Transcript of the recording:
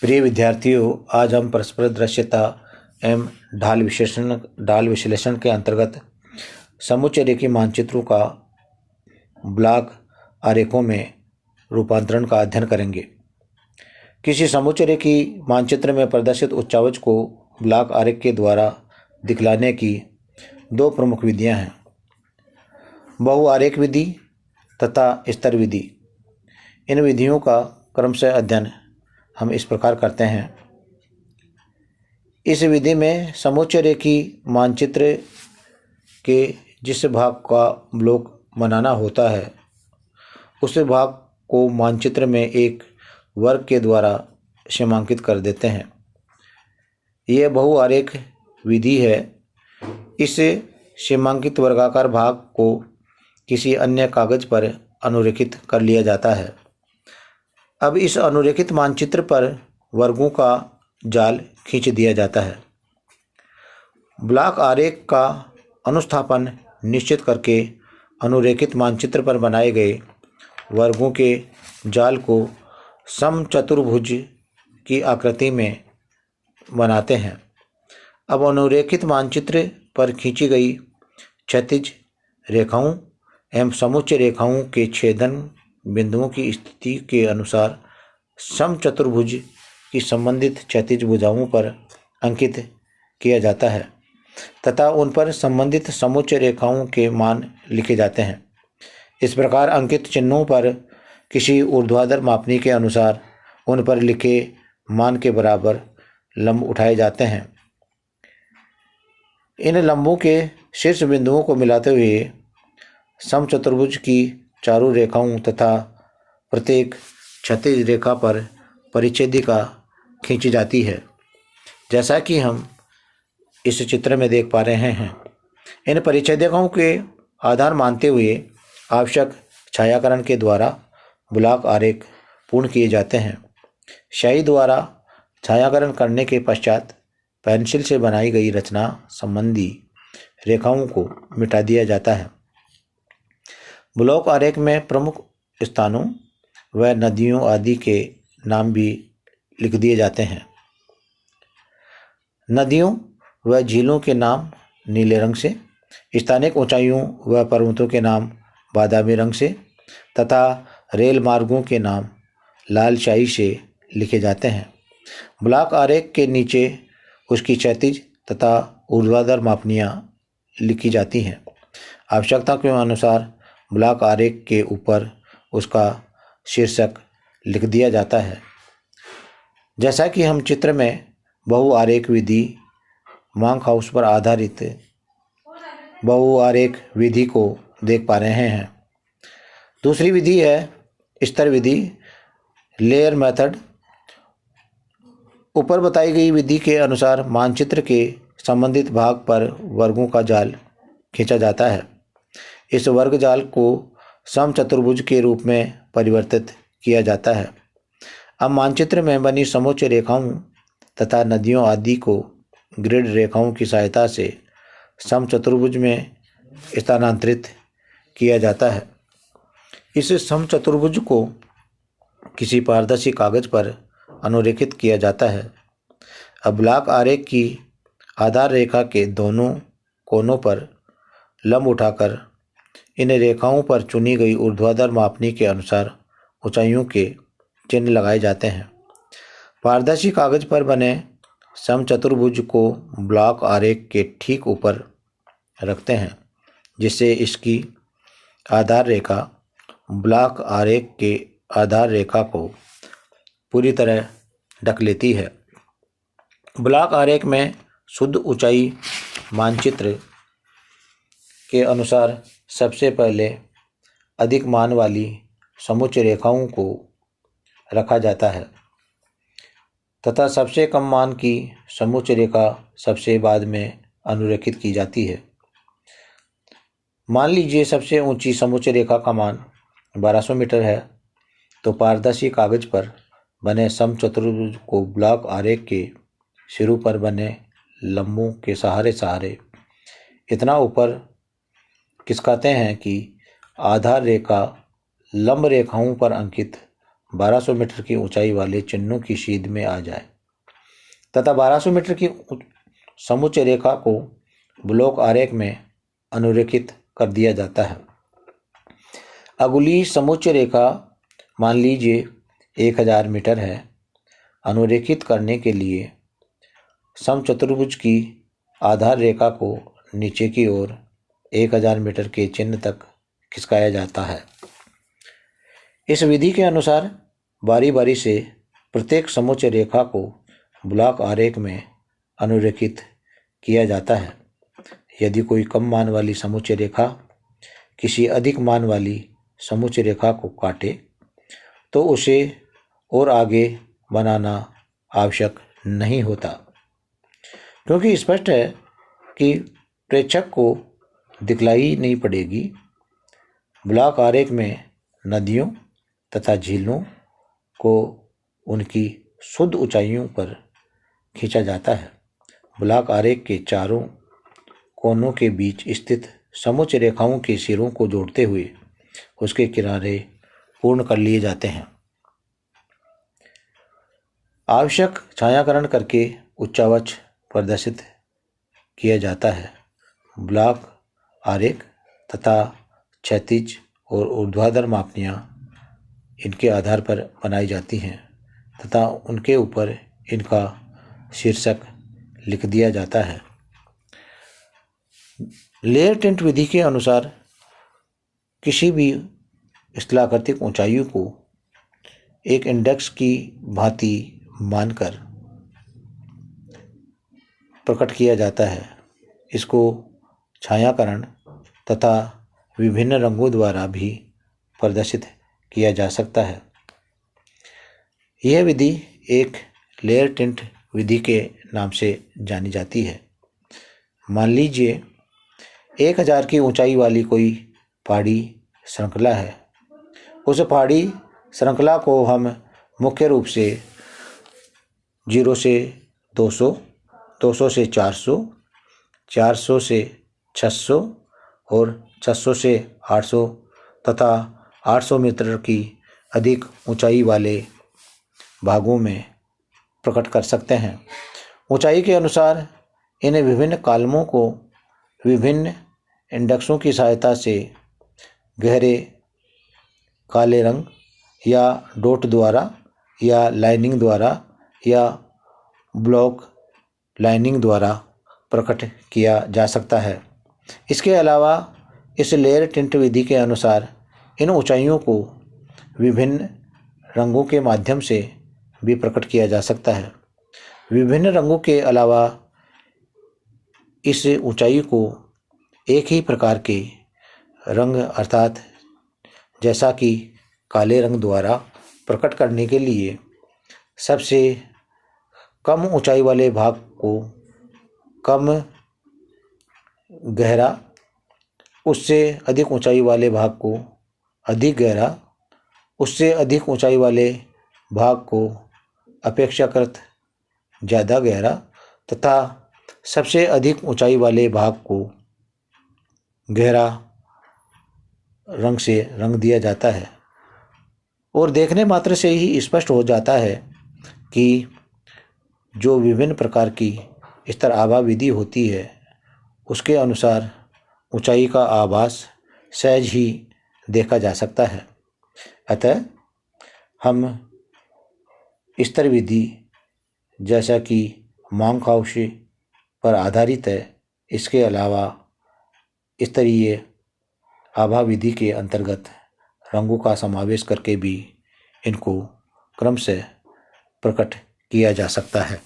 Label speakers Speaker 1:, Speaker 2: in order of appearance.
Speaker 1: प्रिय विद्यार्थियों, आज हम परस्पर दृश्यता एवं ढाल विश्लेषण के अंतर्गत समुच्चय रेखीय मानचित्रों का ब्लॉक आरेखों में रूपांतरण का अध्ययन करेंगे। किसी समुच्चय रेखीय मानचित्र में प्रदर्शित उच्चावच को ब्लॉक आरेख के द्वारा दिखलाने की दो प्रमुख विधियां हैं, बहुआरेख विधि तथा स्तर विधि। इन विधियों का क्रमशः अध्ययन हम इस प्रकार करते हैं। इस विधि में समुच्चय रेखीय मानचित्र के जिस भाग का ब्लॉक बनाना होता है उस भाग को मानचित्र में एक वर्ग के द्वारा सीमांकित कर देते हैं। यह बहुआरेख विधि है। इस सीमांकित वर्गाकार भाग को किसी अन्य कागज पर अनुरेखित कर लिया जाता है। अब इस अनुरेखित मानचित्र पर वर्गों का जाल खींच दिया जाता है। ब्लॉक आरेख का अनुस्थापन निश्चित करके अनुरेखित मानचित्र पर बनाए गए वर्गों के जाल को समचतुर्भुज की आकृति में बनाते हैं। अब अनुरेखित मानचित्र पर खींची गई क्षैतिज रेखाओं एवं समुच्चय रेखाओं के छेदन बिंदुओं की स्थिति के अनुसार समचतुर्भुज की संबंधित क्षैतिज भुजाओं पर अंकित किया जाता है तथा उन पर संबंधित समुच्चय रेखाओं के मान लिखे जाते हैं। इस प्रकार अंकित चिन्हों पर किसी ऊर्ध्वाधर मापनी के अनुसार उन पर लिखे मान के बराबर लंब उठाए जाते हैं। इन लंबों के शीर्ष बिंदुओं को मिलाते हुए समचतुर्भुज की चारों रेखाओं तथा प्रत्येक क्षैतिज रेखा पर परिच्छेदिका खींची जाती है, जैसा कि हम इस चित्र में देख पा रहे हैं। इन परिच्छेदिकाओं के आधार मानते हुए आवश्यक छायाकरण के द्वारा ब्लॉक आरेख पूर्ण किए जाते हैं। स्याही द्वारा छायाकरण करने के पश्चात पेंसिल से बनाई गई रचना संबंधी रेखाओं को मिटा दिया जाता है। ब्लॉक आरेख में प्रमुख स्थानों व नदियों आदि के नाम भी लिख दिए जाते हैं। नदियों व झीलों के नाम नीले रंग से, स्थानिक ऊंचाइयों व पर्वतों के नाम बादामी रंग से तथा रेल मार्गों के नाम लाल स्याही से लिखे जाते हैं। ब्लॉक आरेख के नीचे उसकी क्षैतिज तथा ऊर्ध्वाधर मापनियाँ लिखी जाती हैं। आवश्यकता के अनुसार ब्लॉक आरेख के ऊपर उसका शीर्षक लिख दिया जाता है। जैसा कि हम चित्र में बहुआरेख विधि मांक हाउस पर आधारित बहुआरेख विधि को देख पा रहे हैं। दूसरी विधि है स्तर विधि, लेयर मेथड। ऊपर बताई गई विधि के अनुसार मानचित्र के संबंधित भाग पर वर्गों का जाल खींचा जाता है। इस वर्ग जाल को समचतुर्भुज के रूप में परिवर्तित किया जाता है। अब मानचित्र में बनी समुच्चय रेखाओं तथा नदियों आदि को ग्रिड रेखाओं की सहायता से समचतुर्भुज में स्थानांतरित किया जाता है। इस समचतुर्भुज को किसी पारदर्शी कागज पर अनुरेखित किया जाता है। अब ब्लॉक आरेख की आधार रेखा के दोनों कोनों पर लंब उठाकर इन रेखाओं पर चुनी गई ऊर्ध्वाधर मापनी के अनुसार ऊंचाइयों के चिन्ह लगाए जाते हैं। पारदर्शी कागज पर बने समचतुर्भुज को ब्लॉक आरेख के ठीक ऊपर रखते हैं, जिससे इसकी आधार रेखा ब्लॉक आरेख के आधार रेखा को पूरी तरह ढक लेती है। ब्लॉक आरेख में शुद्ध ऊंचाई मानचित्र के अनुसार सबसे पहले अधिक मान वाली समुच्चय रेखाओं को रखा जाता है तथा सबसे कम मान की समुच्चय रेखा सबसे बाद में अनुरेखित की जाती है। मान लीजिए सबसे ऊंची समुच्चय रेखा का मान 1200 मीटर है, तो पारदर्शी कागज पर बने समचतुर्भुज को ब्लॉक आरेख के सिरों पर बने लंबों के सहारे इतना ऊपर खिसकाते हैं कि आधार रेखा लंब रेखाओं पर अंकित 1200 मीटर की ऊंचाई वाले चिन्हों की सीध में आ जाए तथा 1200 मीटर की समुच्चय रेखा को ब्लॉक आरेख में अनुरेखित कर दिया जाता है। अगली समुच्चय रेखा मान लीजिए 1000 मीटर है। अनुरेखित करने के लिए समचतुर्भुज की आधार रेखा को नीचे की ओर 1000 मीटर के चिन्ह तक खिसकाया जाता है। इस विधि के अनुसार बारी बारी से प्रत्येक समुच्चय रेखा को ब्लॉक आरेख में अनुरेखित किया जाता है। यदि कोई कम मान वाली समुच्चय रेखा किसी अधिक मान वाली समुच्चय रेखा को काटे तो उसे और आगे बनाना आवश्यक नहीं होता, क्योंकि स्पष्ट है कि प्रेक्षक को दिखलाई नहीं पड़ेगी। ब्लॉक आरेख में नदियों तथा झीलों को उनकी शुद्ध ऊंचाइयों पर खींचा जाता है। ब्लॉक आरेख के चारों कोनों के बीच स्थित समुच्चय रेखाओं के सिरों को जोड़ते हुए उसके किनारे पूर्ण कर लिए जाते हैं। आवश्यक छायांकन करके उच्चावच प्रदर्शित किया जाता है। ब्लॉक आरेख तथा क्षैतिज और ऊर्ध्वाधर मापनियाँ इनके आधार पर बनाई जाती हैं तथा उनके ऊपर इनका शीर्षक लिख दिया जाता है। लेयर टिंट विधि के अनुसार किसी भी स्थलाकृतिक ऊंचाइयों को एक इंडेक्स की भांति मानकर प्रकट किया जाता है। इसको छायांकन तथा विभिन्न रंगों द्वारा भी प्रदर्शित किया जा सकता है। यह विधि एक लेयर टिंट विधि के नाम से जानी जाती है। मान लीजिए 1000 की ऊंचाई वाली कोई पहाड़ी श्रृंखला है। उस पहाड़ी श्रृंखला को हम मुख्य रूप से 0 से 200, 200 से 400, 400 से 600 और 600 से 800 तथा 800 मीटर की अधिक ऊंचाई वाले भागों में प्रकट कर सकते हैं। ऊंचाई के अनुसार इन विभिन्न कॉलमों को विभिन्न इंडेक्सों की सहायता से गहरे काले रंग या डॉट द्वारा या लाइनिंग द्वारा या ब्लॉक लाइनिंग द्वारा प्रकट किया जा सकता है। इसके अलावा इस लेयर टिंट विधि के अनुसार इन ऊंचाइयों को विभिन्न रंगों के माध्यम से भी प्रकट किया जा सकता है। विभिन्न रंगों के अलावा इस ऊंचाई को एक ही प्रकार के रंग अर्थात जैसा कि काले रंग द्वारा प्रकट करने के लिए सबसे कम ऊंचाई वाले भाग को कम गहरा, उससे अधिक ऊंचाई वाले भाग को अधिक गहरा, उससे अधिक ऊंचाई वाले भाग को अपेक्षाकृत ज़्यादा गहरा तथा सबसे अधिक ऊंचाई वाले भाग को गहरा रंग से रंग दिया जाता है। और देखने मात्र से ही स्पष्ट हो जाता है कि जो विभिन्न प्रकार की स्तर आभा विधि होती है उसके अनुसार ऊंचाई का आभास सहज ही देखा जा सकता है। अतः हम स्तर विधि जैसा कि मांकहाउस पर आधारित है, इसके अलावा स्तरीय आभा विधि के अंतर्गत रंगों का समावेश करके भी इनको क्रम से प्रकट किया जा सकता है।